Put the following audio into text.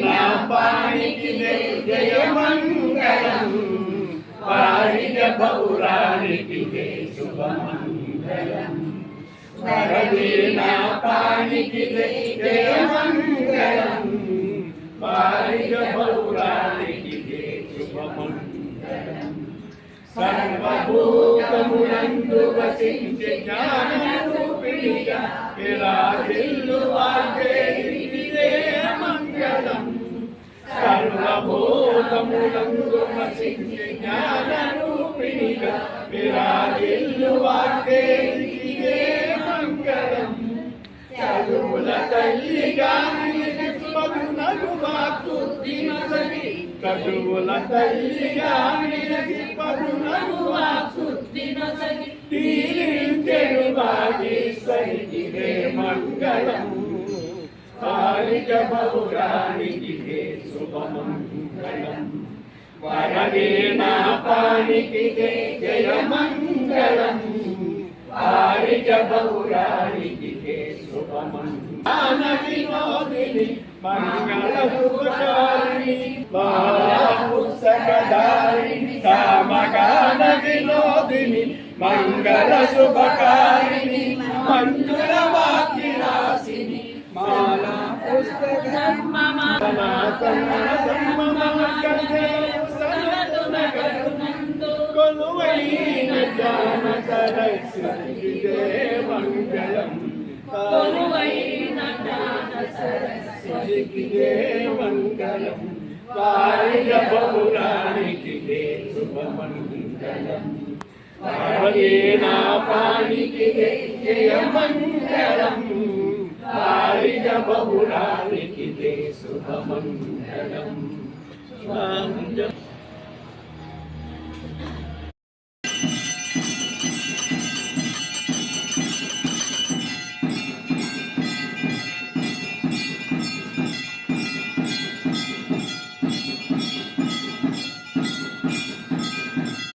వరవీణాపాణికి జయ మంగళం వారిజ పౌరాణికి శుభమంగళం వరవీణాపాణికి జయ మంగళం వారిజ పౌరాణికి శుభమంగళం సర్వభూతములందు వసించి జ్ఞానరూపిణిగా విరాజిల్లు వాగ్దేవికే మంగళం సర్వభూతములందు వసించి జ్ఞానరూపిణిగా విరాజిల్లు వాగ్దేవికే మంగళం చదువుల తల్లిగా మధునగు వాక్కుద్దినసగి చదువుల తల్లిగా మధునగు వాక్కుద్దినసగి తీరించెడు వాగీశ్వరికి మంగళం కాళిక పౌరాణికి శుభమంగళం వరవీణాపాణికి జయ మంగళం కాళిక పౌరాణికి శుభమంగళ వినోదిని మంగళ శుభకారిణి బాలా పుస్తకధారిణి కామగాన వినోదిని మంగళ శుభకారిణి మంజుల వాక్యరాశిని మాలా పుస్తక కొలువైన జ్ఞాన సరస్వతి మంగళం కొలువైన జ్ఞాన సరస్వతికి మంగళం వారిజ పౌరాణికి శుభమంగళం వరవీణాపాణికి జయ మంగళం వారిజ పౌరాణికి శుభమంగళం